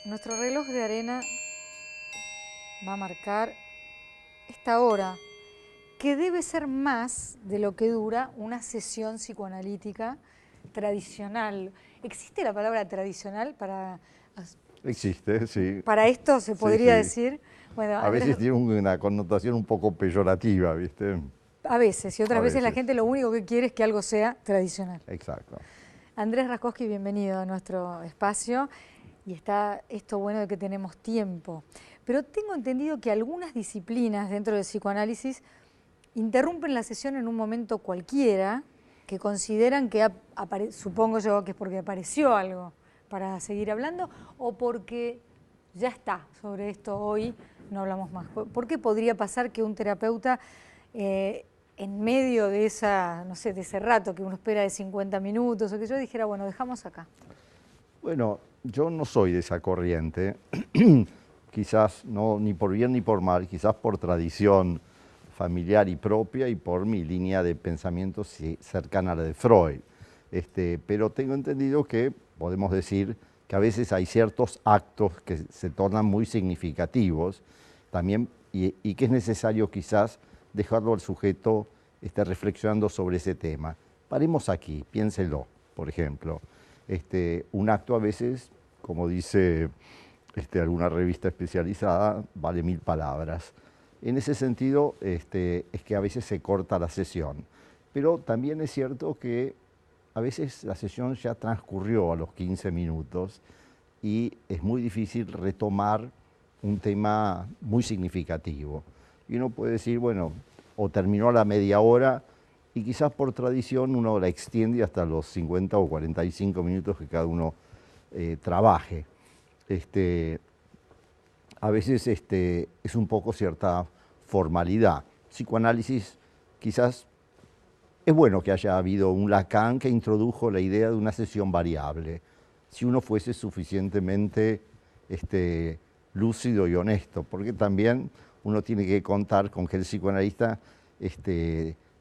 Nuestro reloj de arena va a marcar esta hora, que debe ser más de lo que dura una sesión psicoanalítica tradicional. ¿Existe la palabra tradicional para Existe, sí. esto? ¿Se Sí, podría sí. decir? Bueno, A veces Andrés, tiene una connotación un poco peyorativa, ¿viste? a veces, y otras A veces la veces. gente lo único que quiere es que algo sea tradicional. Exacto. Andrés Raskowski, bienvenido a nuestro espacio. Y está esto bueno de que tenemos tiempo. Pero tengo entendido que algunas disciplinas dentro del psicoanálisis interrumpen la sesión en un momento cualquiera, que consideran que, supongo yo, que es porque apareció algo para seguir hablando, o porque ya está sobre esto hoy, no hablamos más. ¿Por qué podría pasar que un terapeuta, en medio de esa, no sé, de ese rato que uno espera de 50 minutos, o que yo dijera, bueno, dejamos acá? Bueno, yo no soy de esa corriente, quizás no ni por bien ni por mal, quizás por tradición familiar y propia y por mi línea de pensamiento cercana a la de Freud. Pero tengo entendido que podemos decir que a veces hay ciertos actos que se tornan muy significativos también y que es necesario quizás dejarlo al sujeto reflexionando sobre ese tema. Paremos aquí, piénselo, por ejemplo. Un acto a veces, como dice alguna revista especializada, vale 1000 palabras. En ese sentido, es que a veces se corta la sesión. Pero también es cierto que a veces la sesión ya transcurrió a los 15 minutos y es muy difícil retomar un tema muy significativo. Y uno puede decir, bueno, o terminó a la media hora y quizás por tradición uno la extiende hasta los 50 o 45 minutos que cada uno trabaje. A veces es un poco cierta formalidad. Psicoanálisis quizás es bueno que haya habido un Lacan que introdujo la idea de una sesión variable. Si uno fuese suficientemente lúcido y honesto, porque también uno tiene que contar con que el psicoanalista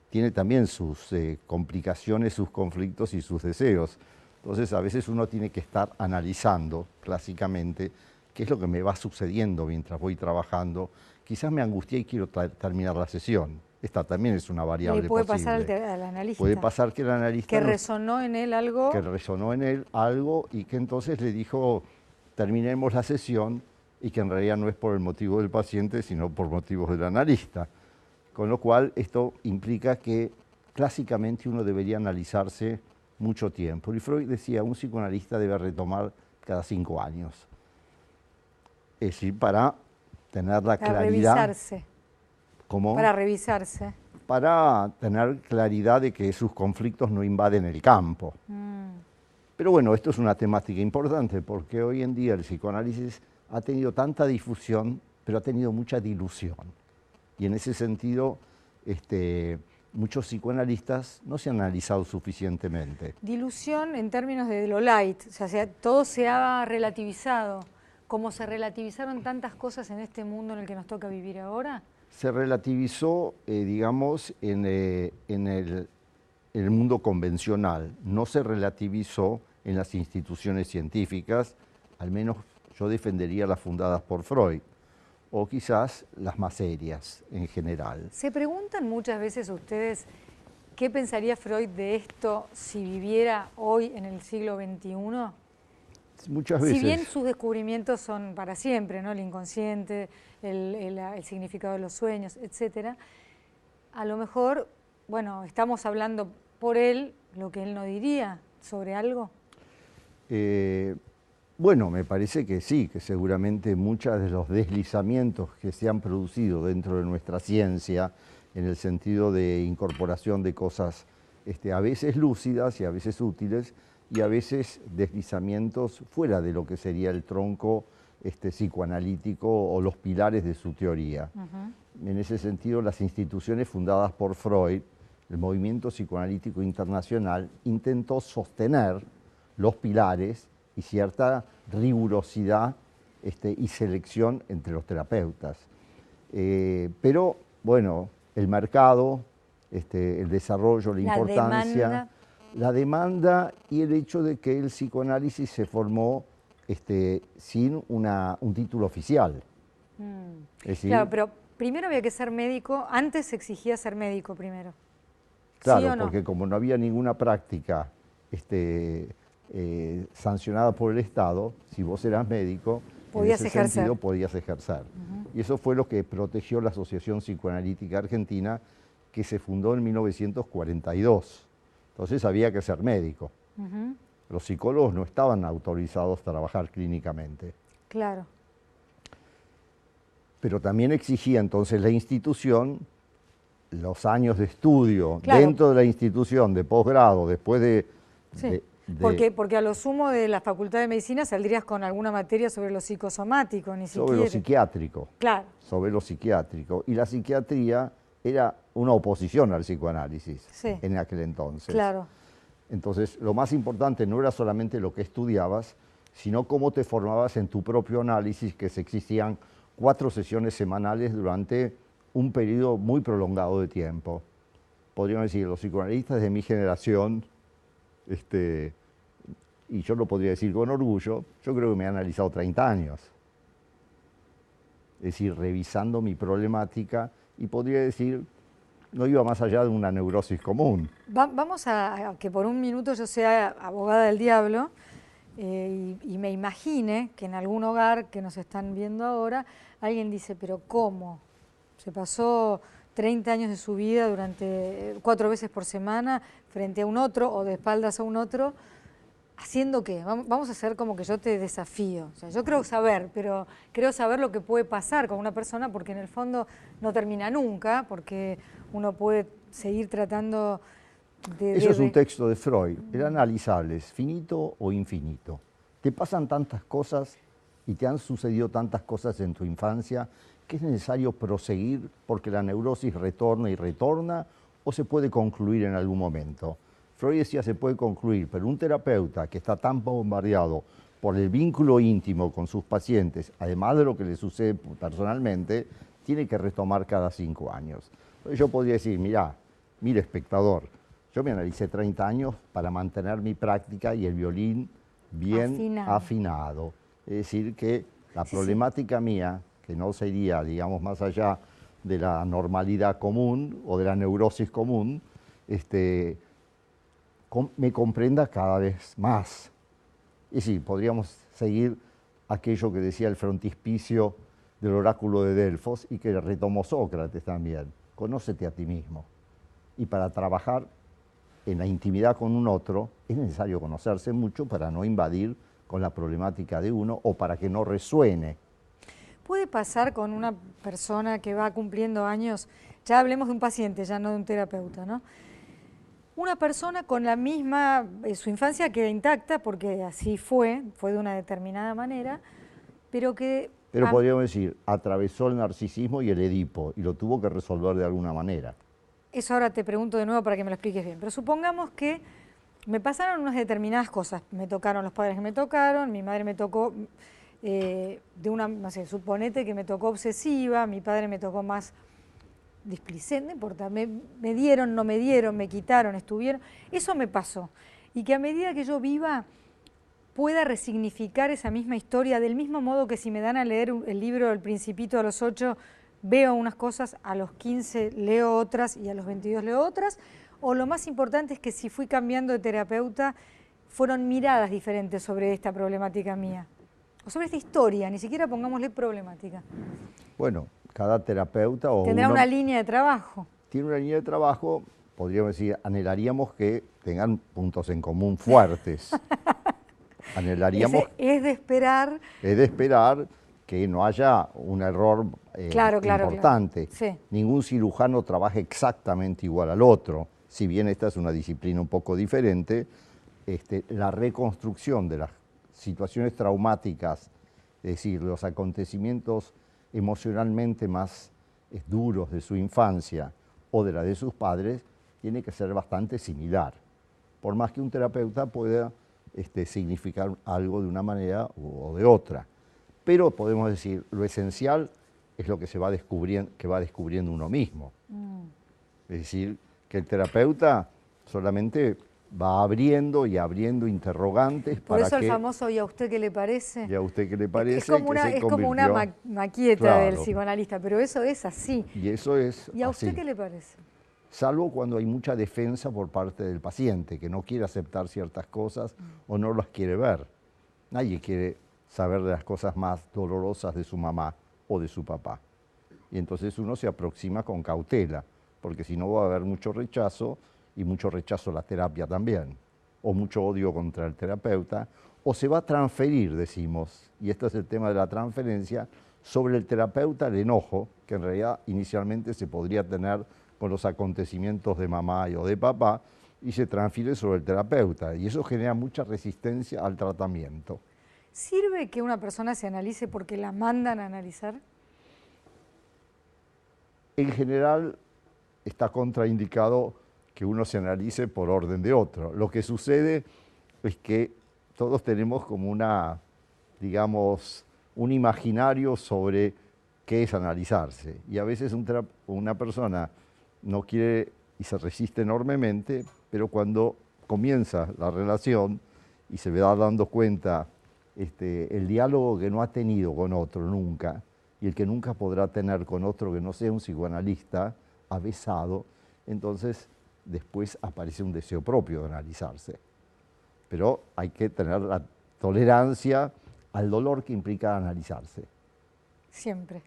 tiene también sus complicaciones, sus conflictos y sus deseos. Entonces a veces uno tiene que estar analizando clásicamente qué es lo que me va sucediendo mientras voy trabajando. Quizás me angustié y quiero terminar la sesión. Esta también es una Le variable puede pasar posible. al analista. Puede pasar que el analista que resonó en él algo. que resonó en él algo y que entonces le dijo terminemos la sesión y que en realidad no es por el motivo del paciente, sino por motivos del analista. Con lo cual esto implica que clásicamente uno debería analizarse mucho tiempo. Y Freud decía, un psicoanalista debe retomar cada 5 años. Es decir, para tener la Para claridad. revisarse. ¿Cómo? Para revisarse. Para tener claridad de que sus conflictos no invaden el campo. Pero bueno, esto es una temática importante porque hoy en día el psicoanálisis ha tenido tanta difusión, pero ha tenido mucha dilución. Y en ese sentido, muchos psicoanalistas no se han analizado suficientemente. Dilución en términos de lo light, o sea, todo se ha relativizado, como se relativizaron tantas cosas en este mundo en el que nos toca vivir ahora. Se relativizó, digamos, en el mundo convencional, no se relativizó en las instituciones científicas, al menos yo defendería las fundadas por Freud, o quizás las más serias en general. ¿Se preguntan muchas veces ustedes qué pensaría Freud de esto si viviera hoy en el siglo XXI? Muchas veces. Si bien sus descubrimientos son para siempre, ¿no? El inconsciente, el significado de los sueños, etcétera, a lo mejor, bueno, estamos hablando por él lo que él no diría sobre algo. Bueno, me parece que sí, que seguramente muchos de los deslizamientos que se han producido dentro de nuestra ciencia, en el sentido de incorporación de cosas a veces lúcidas y a veces útiles, y a veces deslizamientos fuera de lo que sería el tronco psicoanalítico o los pilares de su teoría. En ese sentido, las instituciones fundadas por Freud, el movimiento psicoanalítico internacional, intentó sostener los pilares y cierta rigurosidad y selección entre los terapeutas. Pero, bueno, el mercado, el desarrollo, la importancia, la demanda y el hecho de que el psicoanálisis se formó sin un título oficial. Es decir, claro, pero primero había que ser médico, antes se exigía ser médico primero. claro, ¿Sí o no? porque como no había ninguna práctica sancionada por el Estado, si vos eras médico, Podías en ese ejercer. sentido podías ejercer. Y eso fue lo que protegió la Asociación Psicoanalítica Argentina, que se fundó en 1942. Entonces había que ser médico. Los psicólogos no estaban autorizados a trabajar clínicamente. Claro. Pero también exigía entonces la institución los años de estudio Claro. dentro de la institución de posgrado, después de... Sí. Porque a lo sumo de la Facultad de Medicina saldrías con alguna materia sobre lo psicosomático, ni siquiera. sobre lo psiquiátrico. Claro. Sobre lo psiquiátrico. Y la psiquiatría era una oposición al psicoanálisis en aquel entonces. Claro. Entonces, lo más importante no era solamente lo que estudiabas, sino cómo te formabas en tu propio análisis, que se existían 4 sesiones semanales durante un periodo muy prolongado de tiempo. Podríamos decir, los psicoanalistas de mi generación, y yo lo podría decir con orgullo, yo creo que me he analizado 30 años. Es decir, revisando mi problemática, y podría decir, no iba más allá de una neurosis común. Vamos a que por un minuto yo sea abogada del diablo y me imagine que en algún hogar que nos están viendo ahora, alguien dice, pero ¿cómo? Se pasó 30 años de su vida durante 4 veces por semana frente a un otro o de espaldas a un otro, ¿haciendo qué? Vamos a hacer como que yo te desafío. O sea, yo creo saber, pero creo saber lo que puede pasar con una persona porque en el fondo no termina nunca, porque uno puede seguir tratando de... Eso es un texto de Freud. El analizable es finito o infinito. Te pasan tantas cosas y te han sucedido tantas cosas en tu infancia que es necesario proseguir porque la neurosis retorna y retorna o se puede concluir en algún momento. Freud decía se puede concluir, pero un terapeuta que está tan bombardeado por el vínculo íntimo con sus pacientes, además de lo que le sucede personalmente, tiene que retomar cada 5 años. Entonces yo podría decir, mira espectador, yo me analicé 30 años para mantener mi práctica y el violín bien afinado. Es decir, que la problemática mía, que no sería, digamos, más allá de la normalidad común o de la neurosis común, me comprenda cada vez más. Y sí, podríamos seguir aquello que decía el frontispicio del oráculo de Delfos y que retomó Sócrates también. Conócete a ti mismo. Y para trabajar en la intimidad con un otro es necesario conocerse mucho para no invadir con la problemática de uno o para que no resuene. ¿Puede pasar con una persona que va cumpliendo años, ya hablemos de un paciente, ya no de un terapeuta, ¿no? Una persona con la misma, su infancia queda intacta porque así fue de una determinada manera, pero que... Pero podríamos decir, atravesó el narcisismo y el Edipo y lo tuvo que resolver de alguna manera. Eso ahora te pregunto de nuevo para que me lo expliques bien, pero supongamos que me pasaron unas determinadas cosas, me tocaron los padres que me tocaron, mi madre me tocó no sé, suponete que me tocó obsesiva, mi padre me tocó más displicente, no importa, me dieron, no me dieron, me quitaron, estuvieron, eso me pasó. Y que a medida que yo viva pueda resignificar esa misma historia, del mismo modo que si me dan a leer el libro El Principito a los 8, veo unas cosas, a los 15 leo otras y a los 22 leo otras, o lo más importante es que si fui cambiando de terapeuta, fueron miradas diferentes sobre esta problemática mía, o sobre esta historia, ni siquiera pongámosle problemática. Bueno, cada terapeuta tendrá una línea de trabajo. Tiene una línea de trabajo, podríamos decir, anhelaríamos que tengan puntos en común fuertes. Anhelaríamos... Es de esperar... Es de esperar que no haya un error importante. Sí. Ningún cirujano trabaja exactamente igual al otro. Si bien esta es una disciplina un poco diferente, la reconstrucción de las situaciones traumáticas, es decir, los acontecimientos emocionalmente más duros de su infancia o de la de sus padres, tiene que ser bastante similar. Por más que un terapeuta pueda significar algo de una manera o de otra. Pero podemos decir, lo esencial es lo que se va descubriendo uno mismo. Es decir, que el terapeuta solamente va abriendo y abriendo interrogantes Por para eso el que... famoso ¿y a usted qué le parece? ¿Y a usted qué le parece? Es como Que se una convirtió... maqueta del Claro, psicoanalista, pero eso es así. y eso es ¿Y a usted así. qué le parece? Salvo cuando hay mucha defensa por parte del paciente, que no quiere aceptar ciertas cosas o no las quiere ver. Nadie quiere saber de las cosas más dolorosas de su mamá o de su papá. Y entonces uno se aproxima con cautela, porque si no va a haber mucho rechazo, y mucho rechazo a la terapia también, o mucho odio contra el terapeuta, o se va a transferir, decimos, y este es el tema de la transferencia, sobre el terapeuta el enojo, que en realidad inicialmente se podría tener con los acontecimientos de mamá o de papá, y se transfiere sobre el terapeuta, y eso genera mucha resistencia al tratamiento. ¿Sirve que una persona se analice porque la mandan a analizar? En general está contraindicado que uno se analice por orden de otro. Lo que sucede es que todos tenemos como digamos, un imaginario sobre qué es analizarse. Y a veces una persona no quiere y se resiste enormemente, pero cuando comienza la relación y se va dando cuenta el diálogo que no ha tenido con otro nunca, y el que nunca podrá tener con otro que no sea un psicoanalista, avesado, entonces después aparece un deseo propio de analizarse. Pero hay que tener la tolerancia al dolor que implica analizarse. Siempre.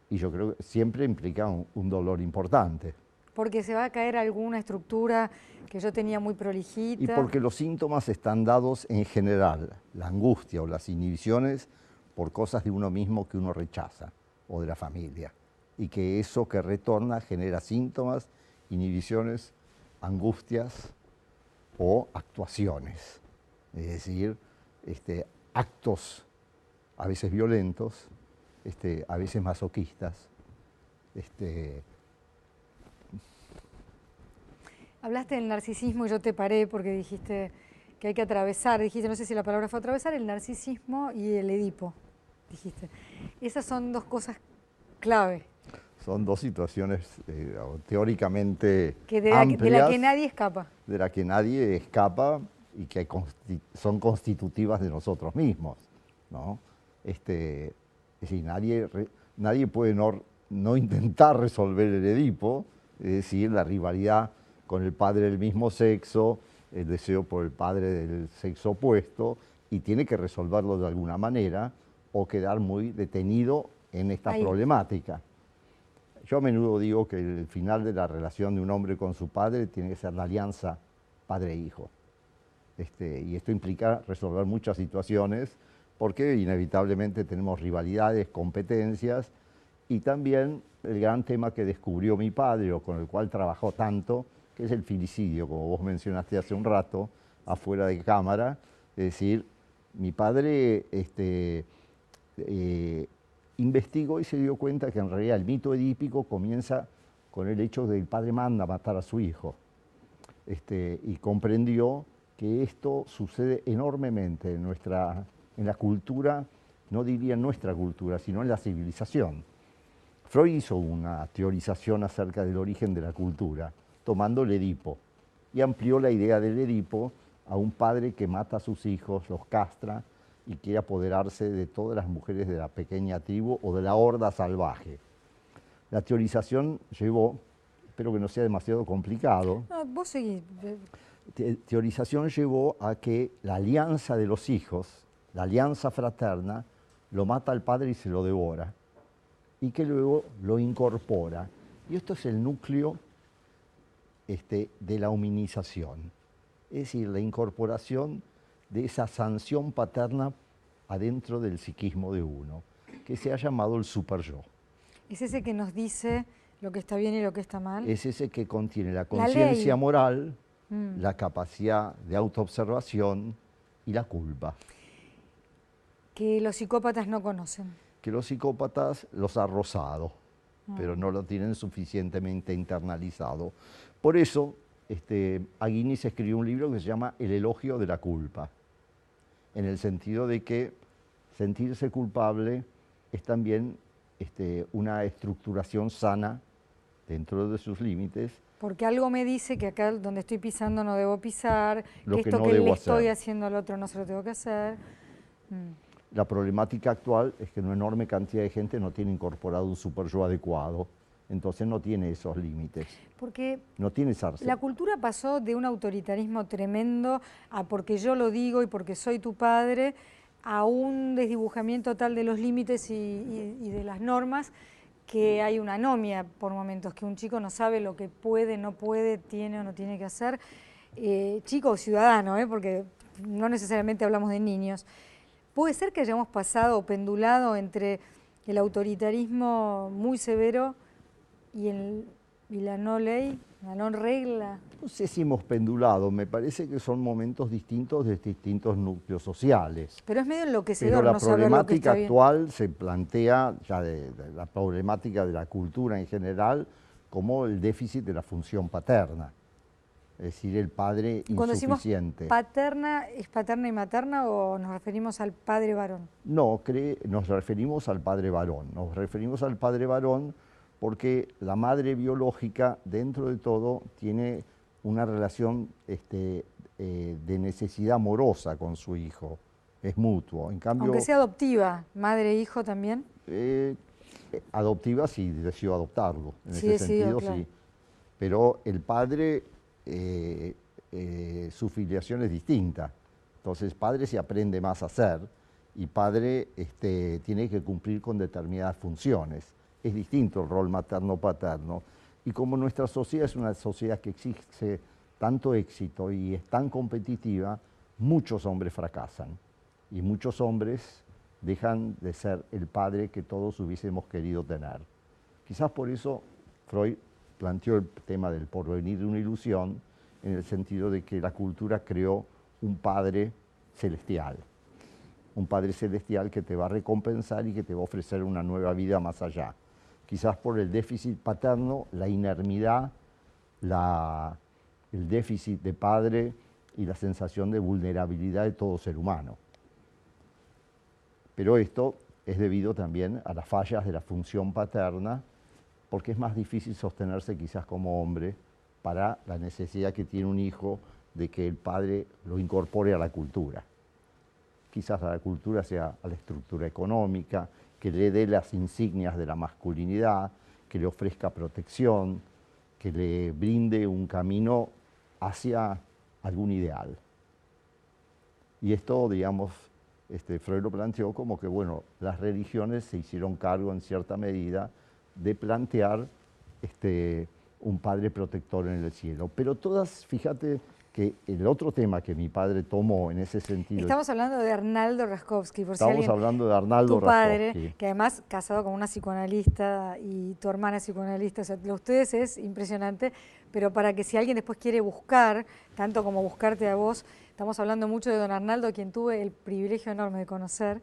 Y yo creo que siempre implica un dolor importante. Porque se va a caer alguna estructura que yo tenía muy prolijita. Y porque los síntomas están dados en general, la angustia o las inhibiciones, por cosas de uno mismo que uno rechaza o de la familia. Y que eso que retorna genera síntomas, inhibiciones, angustias o actuaciones. Es decir, actos a veces violentos, a veces masoquistas. Hablaste del narcisismo y yo te paré porque dijiste que hay que atravesar, dijiste, no sé si la palabra fue atravesar, el narcisismo y el Edipo, dijiste. Esas son dos cosas clave. Son dos situaciones teóricamente De amplias, la que nadie escapa. de la que nadie escapa y que son constitutivas de nosotros mismos, ¿no? Es decir, nadie puede no intentar resolver el Edipo, es decir, la rivalidad con el padre del mismo sexo, el deseo por el padre del sexo opuesto, y tiene que resolverlo de alguna manera o quedar muy detenido en esta problemática. Yo a menudo digo que el final de la relación de un hombre con su padre tiene que ser la alianza padre-hijo. Y esto implica resolver muchas situaciones porque inevitablemente tenemos rivalidades, competencias y también el gran tema que descubrió mi padre o con el cual trabajó tanto, que es el filicidio, como vos mencionaste hace un rato, afuera de cámara. Es decir, mi padre investigó y se dio cuenta que en realidad el mito edípico comienza con el hecho de que el padre manda a matar a su hijo. Y comprendió que esto sucede enormemente en la cultura, no diría en nuestra cultura, sino en la civilización. Freud hizo una teorización acerca del origen de la cultura, tomando el Edipo, y amplió la idea del Edipo a un padre que mata a sus hijos, los castra y quiere apoderarse de todas las mujeres de la pequeña tribu o de la horda salvaje. La teorización llevó, espero que no sea demasiado complicado, No, vos seguís. Teorización llevó a que la alianza de los hijos, la alianza fraterna, lo mata al padre y se lo devora, y que luego lo incorpora. Y esto es el núcleo de la hominización, es decir, la incorporación de esa sanción paterna adentro del psiquismo de uno, que se ha llamado el superyo. Es ese que nos dice lo que está bien y lo que está mal. Es ese que contiene la conciencia moral, la capacidad de autoobservación y la culpa. Que los psicópatas no conocen. Que los psicópatas los ha rozado, pero no lo tienen suficientemente internalizado. Por eso, Aguinis escribió un libro que se llama El elogio de la culpa, en el sentido de que sentirse culpable es también una estructuración sana, dentro de sus límites, Porque algo me dice que acá donde estoy pisando no debo pisar, Lo que que esto no que le debo estoy hacer. haciendo al otro no se lo tengo que hacer. La problemática actual es que una enorme cantidad de gente no tiene incorporado un super yo adecuado, entonces no tiene esos límites, Porque no tiene esa... la cultura pasó de un autoritarismo tremendo a porque yo lo digo y porque soy tu padre, a un desdibujamiento tal de los límites y de las normas que hay una anomia por momentos, que un chico no sabe lo que puede, no puede, tiene o no tiene que hacer. Chico o ciudadano, porque no necesariamente hablamos de niños. Puede ser que hayamos pasado o pendulado entre el autoritarismo muy severo y la no ley, la no regla. No sé si hemos pendulado, me parece que son momentos distintos de distintos núcleos sociales. Pero es medio Pero enloquecedor la no saber lo que problemática está bien. actual se plantea, ya de la problemática de la cultura en general, como el déficit de la función paterna, es decir, el padre Cuando decimos insuficiente. paterna, ¿es paterna y materna o nos referimos al padre varón? No, nos referimos al padre varón, porque la madre biológica, dentro de todo, tiene una relación de necesidad amorosa con su hijo, es mutuo. En Aunque cambio, sea adoptiva, madre e hijo también. adoptiva sí decidió adoptarlo, en Sí, ese decidió, sentido claro. sí. Pero el padre, su filiación es distinta. Entonces, padre se aprende más a ser y padre tiene que cumplir con determinadas funciones. Es distinto el rol materno-paterno. Y como nuestra sociedad es una sociedad que exige tanto éxito y es tan competitiva, muchos hombres fracasan y muchos hombres dejan de ser el padre que todos hubiésemos querido tener. Quizás por eso Freud planteó el tema del porvenir de una ilusión, en el sentido de que la cultura creó un padre celestial que te va a recompensar y que te va a ofrecer una nueva vida más allá. Quizás por el déficit paterno, la inermidad, el déficit de padre y la sensación de vulnerabilidad de todo ser humano. Pero esto es debido también a las fallas de la función paterna, porque es más difícil sostenerse quizás como hombre para la necesidad que tiene un hijo de que el padre lo incorpore a la cultura. Quizás a la cultura sea a la estructura económica, que le dé las insignias de la masculinidad, que le ofrezca protección, que le brinde un camino hacia algún ideal. Y esto, digamos, Freud lo planteó como que, bueno, las religiones se hicieron cargo en cierta medida de plantear un padre protector en el cielo. Pero todas, fíjate que el otro tema que mi padre tomó en ese sentido... Estamos hablando de Arnaldo Raskowski, por Estamos si alguien, hablando de Arnaldo tu padre, Raskowski. que además casado con una psicoanalista y tu hermana psicoanalista, o sea, lo de ustedes es impresionante, pero para que si alguien después quiere buscar, tanto como buscarte a vos, estamos hablando mucho de don Arnaldo, a quien tuve el privilegio enorme de conocer.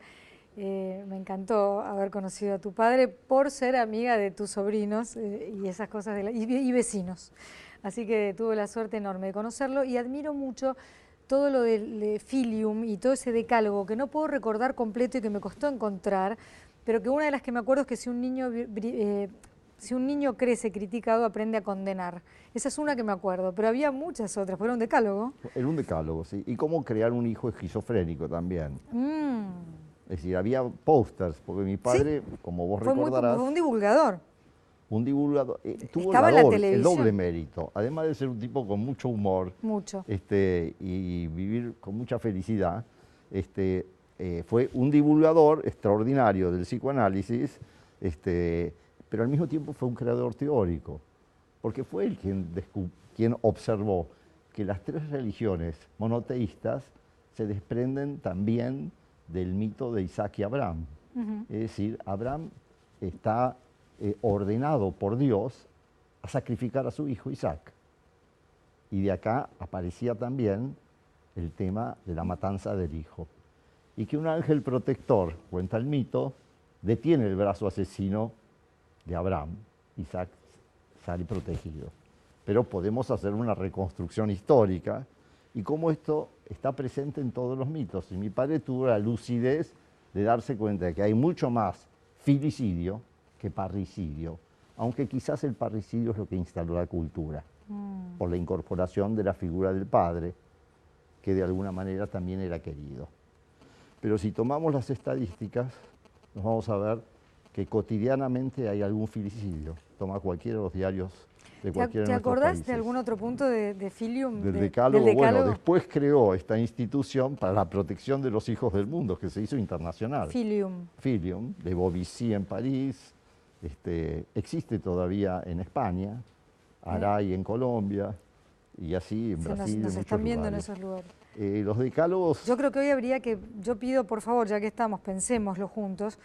Me encantó haber conocido a tu padre por ser amiga de tus sobrinos y esas cosas, y vecinos. Así que tuve la suerte enorme de conocerlo y admiro mucho todo lo de Filium y todo ese decálogo que no puedo recordar completo y que me costó encontrar, pero que una de las que me acuerdo es que si un niño crece criticado, aprende a condenar. Esa es una que me acuerdo, pero había muchas otras, pero era un decálogo. Era un decálogo, sí. Y cómo crear un hijo esquizofrénico también. Es decir, había pósters, porque mi padre, ¿Sí? Como vos Fue recordarás... Fue un divulgador. Un divulgador, tuvo Estaba en la el televisión. doble mérito, además de ser un tipo con mucho humor Mucho. Y vivir con mucha felicidad, fue un divulgador extraordinario del psicoanálisis, pero al mismo tiempo fue un creador teórico, porque fue él quien observó que las tres religiones monoteístas se desprenden también del mito de Isaac y Abraham. Es decir, Abraham está ordenado por Dios a sacrificar a su hijo Isaac. Y de acá aparecía también el tema de la matanza del hijo. Y que un ángel protector, cuenta el mito, detiene el brazo asesino de Abraham. Isaac sale protegido. Pero podemos hacer una reconstrucción histórica y cómo esto está presente en todos los mitos. Y mi padre tuvo la lucidez de darse cuenta de que hay mucho más filicidio que parricidio, aunque quizás el parricidio es lo que instaló la cultura. por la incorporación de la figura del padre, que de alguna manera también era querido. Pero si tomamos las estadísticas, nos vamos a ver que cotidianamente hay algún filicidio. Toma cualquiera de los diarios de cualquiera de ¿Te nuestros acordás países. de algún otro punto de Filium? Del Del Decálogo, bueno, Decálogo. después creó esta institución para la protección de los hijos del mundo, que se hizo internacional. Filium. Filium, de Bovici en París, existe todavía en España, Aray en Colombia, y así en Brasil. Nos en están muchos viendo lugares. en esos lugares. Los decálogos... Yo creo que hoy habría que, yo pido por favor, ya que estamos, pensémoslo juntos,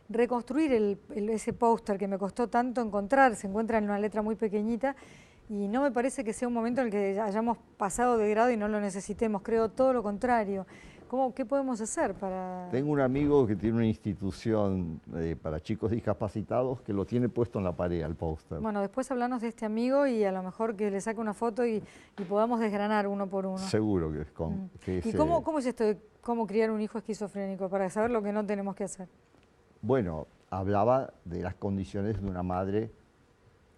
reconstruir ese póster que me costó tanto encontrar, se encuentra en una letra muy pequeñita, y no me parece que sea un momento en el que hayamos pasado de grado y no lo necesitemos, creo todo lo contrario. ¿Qué podemos hacer para...? Tengo un amigo que tiene una institución para chicos discapacitados que lo tiene puesto en la pared, al póster. Bueno, después hablarnos de este amigo y a lo mejor que le saque una foto y podamos desgranar uno por uno. Seguro que es con... ¿Y cómo es esto de cómo criar un hijo esquizofrénico? Para saber lo que no tenemos que hacer. Bueno, hablaba de las condiciones de una madre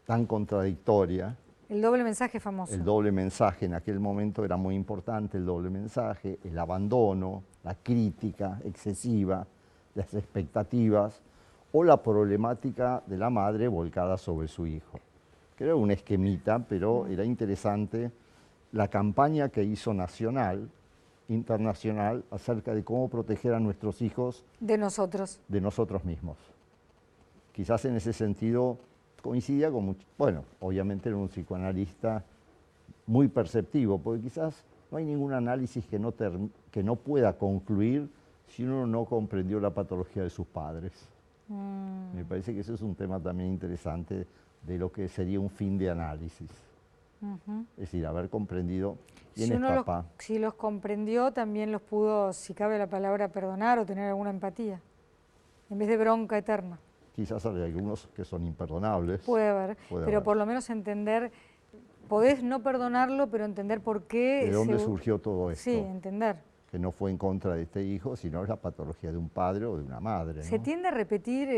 tan contradictoria. El doble mensaje famoso. El doble mensaje en aquel momento era muy importante, el doble mensaje, el abandono, la crítica excesiva, las expectativas o la problemática de la madre volcada sobre su hijo. Creo un esquemita, pero era interesante la campaña que hizo nacional, internacional, acerca de cómo proteger a nuestros hijos de nosotros mismos. Quizás en ese sentido coincidía con mucho, bueno, obviamente era un psicoanalista muy perceptivo, porque quizás no hay ningún análisis que no pueda concluir si uno no comprendió la patología de sus padres. Me parece que ese es un tema también interesante de lo que sería un fin de análisis. Es decir, haber comprendido quién es papá. Si los comprendió, también los pudo, si cabe la palabra, perdonar o tener alguna empatía, en vez de bronca eterna. Quizás hay algunos que son imperdonables. Puede haber, pero por lo menos entender, podés no perdonarlo, pero entender por qué... ¿De dónde surgió todo esto? Sí, entender. Que no fue en contra de este hijo, sino es la patología de un padre o de una madre, ¿no? ¿Se tiende a repetir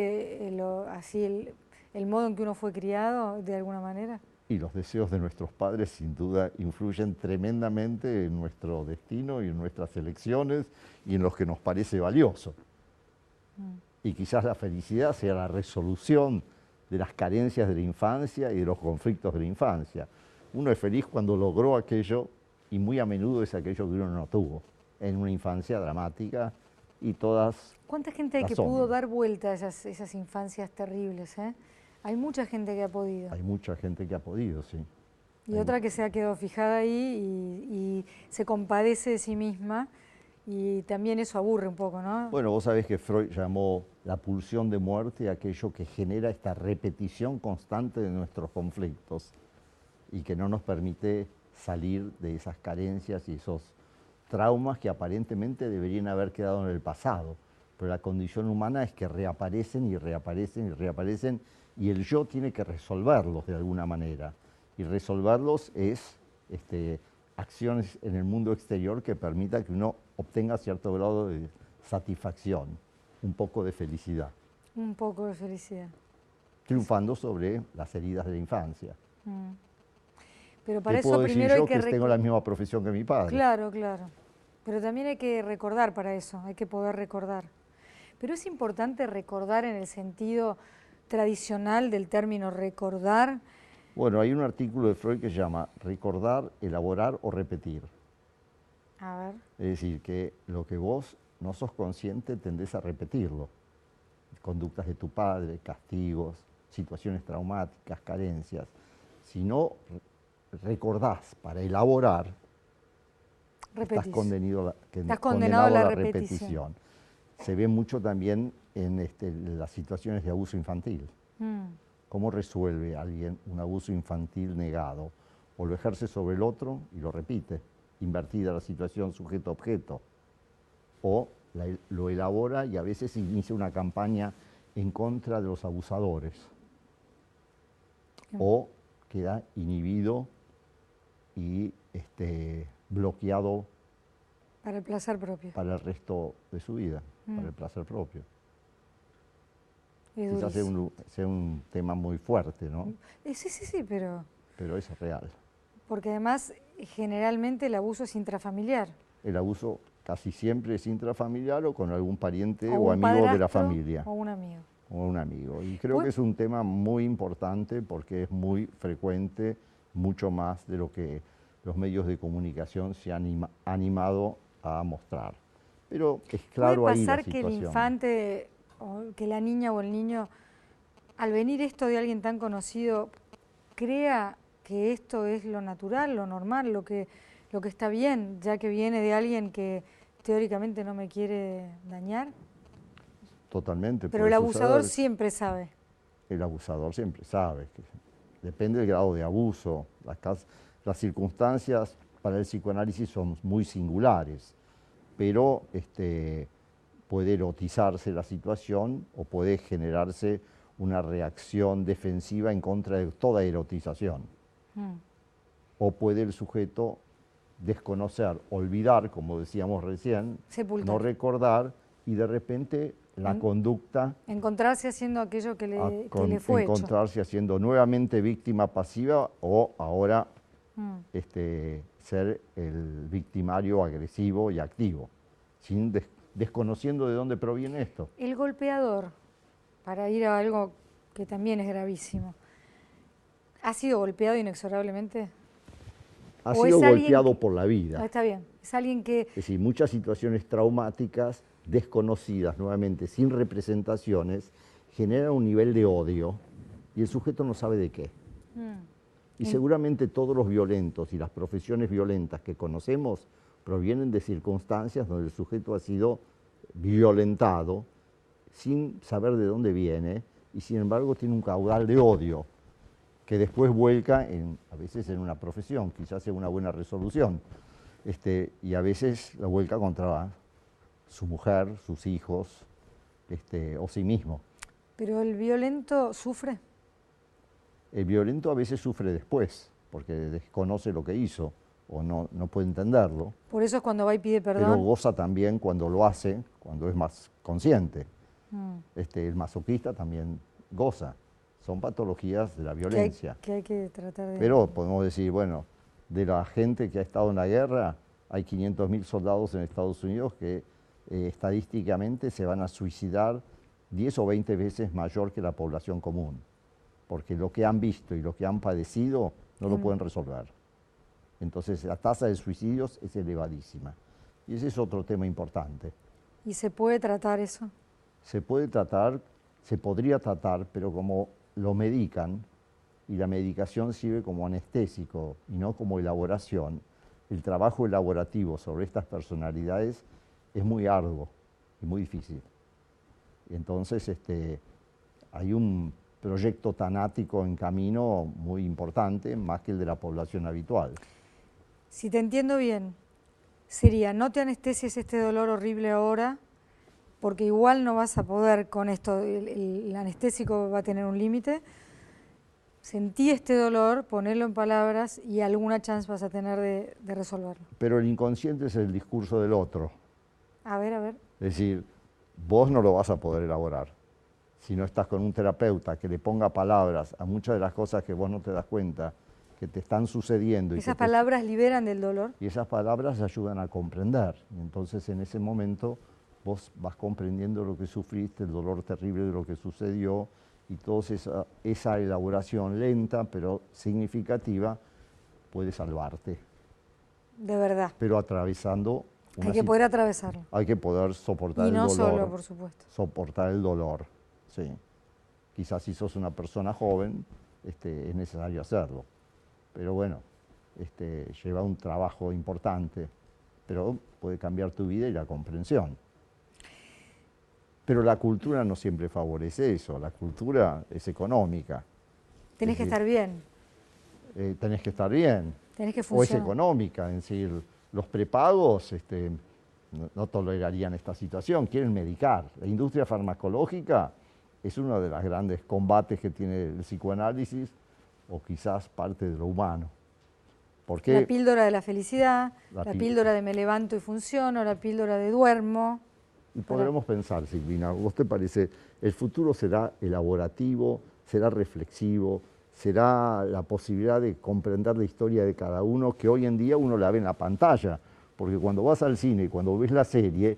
así el modo en que uno fue criado, de alguna manera? Y los deseos de nuestros padres sin duda influyen tremendamente en nuestro destino y en nuestras elecciones y en lo que nos parece valioso. Y quizás la felicidad sea la resolución de las carencias de la infancia y de los conflictos de la infancia. Uno es feliz cuando logró aquello y muy a menudo es aquello que uno no tuvo en una infancia dramática y todas... ¿Cuánta gente hay que pudo dar vuelta a esas infancias terribles? Hay mucha gente que ha podido. Hay mucha gente que ha podido, sí. Y otra que se ha quedado fijada ahí y se compadece de sí misma. Y también eso aburre un poco, ¿no? Bueno, vos sabés que Freud llamó la pulsión de muerte aquello que genera esta repetición constante de nuestros conflictos y que no nos permite salir de esas carencias y esos traumas que aparentemente deberían haber quedado en el pasado. Pero la condición humana es que reaparecen y reaparecen y reaparecen y el yo tiene que resolverlos de alguna manera. Y resolverlos es acciones en el mundo exterior que permita que uno obtenga cierto grado de satisfacción, un poco de felicidad. Un poco de felicidad. Triunfando sobre las heridas de la infancia. Pero para eso puedo decir primero yo hay que... tengo la misma profesión que mi padre. Claro, claro. Pero también hay que recordar para eso, hay que poder recordar. Pero es importante recordar en el sentido tradicional del término recordar. Bueno, hay un artículo de Freud que se llama recordar, elaborar o repetir. A ver. Es decir, que lo que vos no sos consciente tendés a repetirlo. Conductas de tu padre, castigos, situaciones traumáticas, carencias. Si no recordás para elaborar, estás condenado a la repetición. Se ve mucho también en las situaciones de abuso infantil. ¿Cómo resuelve alguien un abuso infantil negado? O lo ejerce sobre el otro y lo repite, invertida la situación sujeto-objeto. O lo elabora y a veces inicia una campaña en contra de los abusadores. O queda inhibido y bloqueado para el placer propio. Para el resto de su vida, para el placer propio. Quizás sea un tema muy fuerte, ¿no? Sí, pero... Pero es real. Porque además, generalmente el abuso es intrafamiliar. El abuso casi siempre es intrafamiliar o con algún pariente O o un amigo de la padrastro familia. o un amigo. O un amigo. Y creo que es un tema muy importante porque es muy frecuente, mucho más de lo que los medios de comunicación se han animado a mostrar. Pero es claro ahí la ¿Puede pasar que el situación. infante, o que la niña o el niño, al venir esto de alguien tan conocido, crea que esto es lo natural, lo normal, lo que está bien, ya que viene de alguien que teóricamente no me quiere dañar? Totalmente. Pero puede el abusador suceder. siempre sabe. El abusador siempre sabe. Depende del grado de abuso. Las circunstancias para el psicoanálisis son muy singulares, pero puede erotizarse la situación o puede generarse una reacción defensiva en contra de toda erotización. O puede el sujeto desconocer, olvidar, como decíamos recién, Sepultar. no recordar, y de repente la conducta... Encontrarse haciendo aquello que le fue hecho. Encontrarse haciendo nuevamente víctima pasiva o ahora ser el victimario agresivo y activo, desconociendo de dónde proviene esto. El golpeador, para ir a algo que también es gravísimo, ¿ha sido golpeado inexorablemente? Ha sido golpeado por la vida. Está bien, es alguien que... Es decir, muchas situaciones traumáticas, desconocidas, nuevamente, sin representaciones, generan un nivel de odio y el sujeto no sabe de qué. Y seguramente todos los violentos y las profesiones violentas que conocemos provienen de circunstancias donde el sujeto ha sido violentado sin saber de dónde viene y sin embargo tiene un caudal de odio que después vuelca a veces en una profesión, quizás en una buena resolución, y a veces la vuelca contra su mujer, sus hijos, o sí mismo. ¿Pero el violento sufre? El violento a veces sufre después, porque desconoce lo que hizo o no puede entenderlo. Por eso es cuando va y pide perdón. Pero goza también cuando lo hace, cuando es más consciente. El masoquista también goza. Son patologías de la violencia. Que hay que tratar de... Pero podemos decir, bueno, de la gente que ha estado en la guerra, hay 500.000 soldados en Estados Unidos que estadísticamente se van a suicidar 10 o 20 veces mayor que la población común, porque lo que han visto y lo que han padecido no lo pueden resolver. Entonces la tasa de suicidios es elevadísima. Y ese es otro tema importante. ¿Y se puede tratar eso? Se puede tratar, se podría tratar, pero como lo medican, y la medicación sirve como anestésico y no como elaboración, el trabajo elaborativo sobre estas personalidades es muy arduo y muy difícil. Entonces hay un proyecto tanático en camino muy importante, más que el de la población habitual. Si te entiendo bien, sería no te anestesies este dolor horrible ahora, porque igual no vas a poder con esto, el anestésico va a tener un límite. Sentí este dolor, ponerlo en palabras y alguna chance vas a tener de resolverlo. Pero el inconsciente es el discurso del otro. A ver, a ver. Es decir, vos no lo vas a poder elaborar. Si no estás con un terapeuta que le ponga palabras a muchas de las cosas que vos no te das cuenta, que te están sucediendo. ¿Esas palabras liberan del dolor? Y esas palabras ayudan a comprender. Y entonces en ese momento vos vas comprendiendo lo que sufriste, el dolor terrible de lo que sucedió, y toda esa elaboración lenta pero significativa puede salvarte. De verdad. Pero atravesando... Hay que poder atravesarlo. Hay que poder soportar el dolor. Y no solo, por supuesto. Soportar el dolor, sí. Quizás si sos una persona joven, es necesario hacerlo. Pero bueno, lleva un trabajo importante, pero puede cambiar tu vida y la comprensión. Pero la cultura no siempre favorece eso, la cultura es económica. Tenés que estar bien. Tenés que estar bien. Tenés que funcionar. O es económica, es decir, los prepagos no tolerarían esta situación, quieren medicar. La industria farmacológica es uno de los grandes combates que tiene el psicoanálisis, o quizás parte de lo humano. Porque la píldora de la felicidad, la píldora de me levanto y funciono, la píldora de duermo. Y podremos pensar, Silvina, ¿vos te parece, el futuro será elaborativo, será reflexivo, será la posibilidad de comprender la historia de cada uno, que hoy en día uno la ve en la pantalla, porque cuando vas al cine y cuando ves la serie,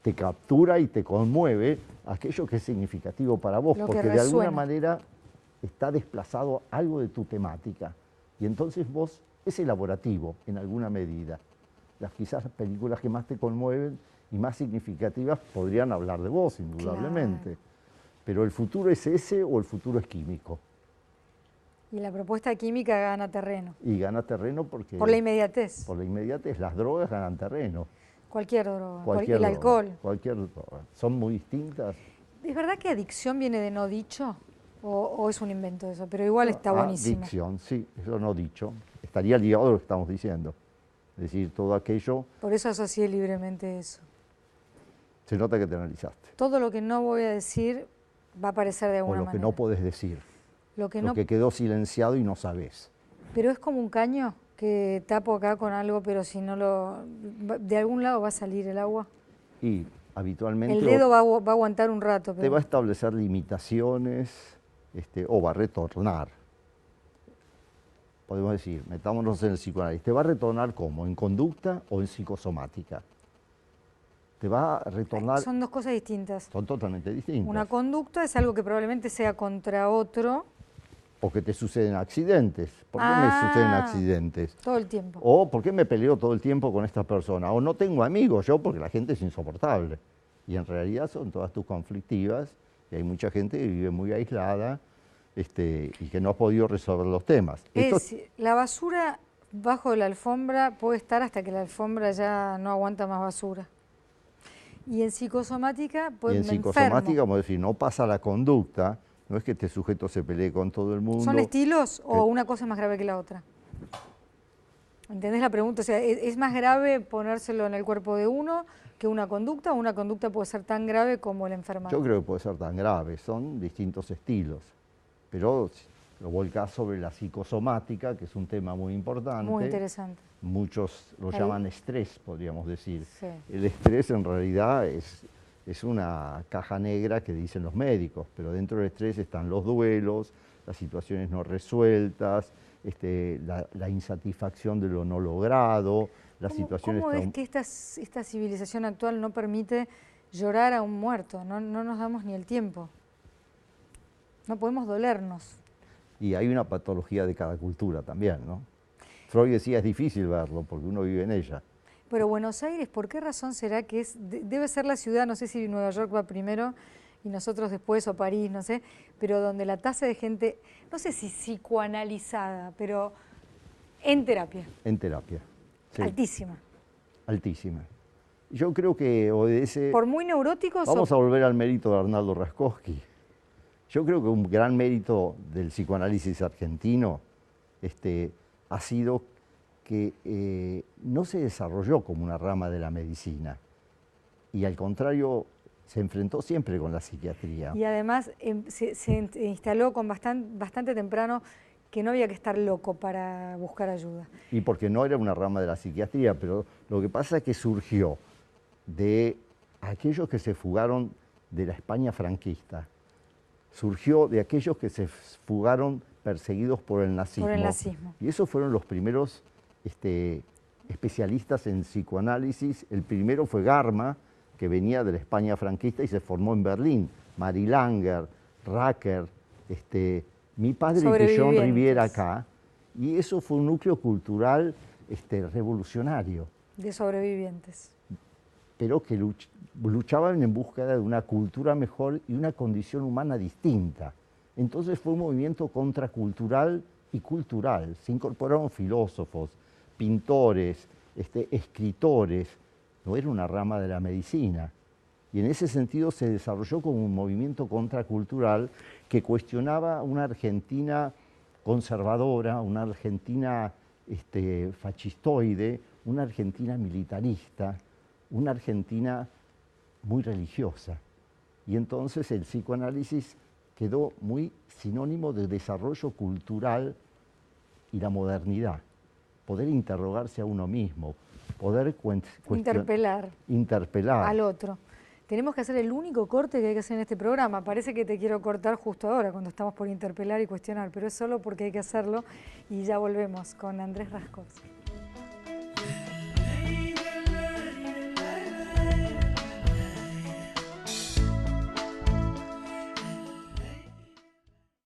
te captura y te conmueve aquello que es significativo para vos, porque de alguna manera está desplazado algo de tu temática. Y entonces vos, es elaborativo en alguna medida. Quizás las películas que más te conmueven y más significativas podrían hablar de vos, indudablemente. Claro. Pero ¿el futuro es ese o el futuro es químico? Y la propuesta química gana terreno. Y gana terreno porque... Por la inmediatez. Por la inmediatez. Las drogas ganan terreno. Cualquier droga. El alcohol. Cualquier droga. Son muy distintas. ¿Es verdad que adicción viene de no dicho? ¿O es un invento eso? Pero igual está buenísimo. Adicción, sí, eso no dicho. Estaría ligado a lo que estamos diciendo. Es decir, todo aquello... Por eso asocié libremente eso. Se nota que te analizaste. Todo lo que no voy a decir va a aparecer de alguna manera. O lo que no podés decir. Lo que quedó silenciado y no sabés. Pero es como un caño que tapo acá con algo, pero si no lo... ¿De algún lado va a salir el agua? Y habitualmente... El dedo va a aguantar un rato. Pero... Te va a establecer limitaciones o va a retornar. Podemos decir, metámonos en el psicoanálisis. ¿Te va a retornar cómo? ¿En conducta o en psicosomática? Te va a retornar... Son dos cosas distintas. Son totalmente distintas. Una conducta es algo que probablemente sea contra otro. O que te suceden accidentes. ¿Por qué me suceden accidentes? Todo el tiempo. O ¿por qué me peleo todo el tiempo con esta persona? O no tengo amigos yo porque la gente es insoportable. Y en realidad son todas tus conflictivas y hay mucha gente que vive muy aislada y que no ha podido resolver los temas. La basura bajo de la alfombra puede estar hasta que la alfombra ya no aguanta más basura. Y en psicosomática, pues me enfermo. Y en psicosomática, como decir, no pasa la conducta. No es que este sujeto se pelee con todo el mundo. ¿Son estilos o una cosa es más grave que la otra? ¿Entendés la pregunta? O sea, ¿es más grave ponérselo en el cuerpo de uno que una conducta o una conducta puede ser tan grave como el enfermado? Yo creo que puede ser tan grave, son distintos estilos. Pero lo volcás sobre la psicosomática, que es un tema muy importante. Muy interesante. Muchos lo llaman estrés, podríamos decir. Sí. El estrés en realidad es una caja negra que dicen los médicos, pero dentro del estrés están los duelos, las situaciones no resueltas, la insatisfacción de lo no logrado, las situaciones... ¿Cómo es que esta civilización actual no permite llorar a un muerto? No nos damos ni el tiempo. No podemos dolernos. Y hay una patología de cada cultura también, ¿no? Freud decía, es difícil verlo porque uno vive en ella. Pero Buenos Aires, ¿por qué razón será que debe ser la ciudad, no sé si Nueva York va primero y nosotros después, o París, no sé, pero donde la tasa de gente, no sé si psicoanalizada, pero en terapia? En terapia, sí. Altísima. Altísima. Yo creo que obedece... ¿Por muy neuróticos? Vamos a volver al mérito de Arnaldo Raskowski. Yo creo que un gran mérito del psicoanálisis argentino ha sido que no se desarrolló como una rama de la medicina y al contrario se enfrentó siempre con la psiquiatría. Y además se instaló con bastante temprano que no había que estar loco para buscar ayuda. Y porque no era una rama de la psiquiatría, pero lo que pasa es que surgió de aquellos que se fugaron de la España franquista, surgió de aquellos que se fugaron perseguidos por el nazismo. Por el nazismo. Y esos fueron los primeros especialistas en psicoanálisis. El primero fue Garma, que venía de la España franquista y se formó en Berlín. Mary Langer, Racker, mi padre y John Riviera acá. Y eso fue un núcleo cultural revolucionario. De sobrevivientes. Pero que luchaban en búsqueda de una cultura mejor y una condición humana distinta. Entonces fue un movimiento contracultural y cultural. Se incorporaron filósofos, pintores, escritores. No era una rama de la medicina. Y en ese sentido se desarrolló como un movimiento contracultural que cuestionaba una Argentina conservadora, una Argentina fascistoide, una Argentina militarista, una Argentina muy religiosa. Y entonces el psicoanálisis quedó muy sinónimo de desarrollo cultural y la modernidad. Poder interrogarse a uno mismo, poder interpelar al otro. tenemos que hacer el único corte que hay que hacer en este programa. Parece que te quiero cortar justo ahora, cuando estamos por interpelar y cuestionar, pero es solo porque hay que hacerlo y ya volvemos con Andrés Raskovsky.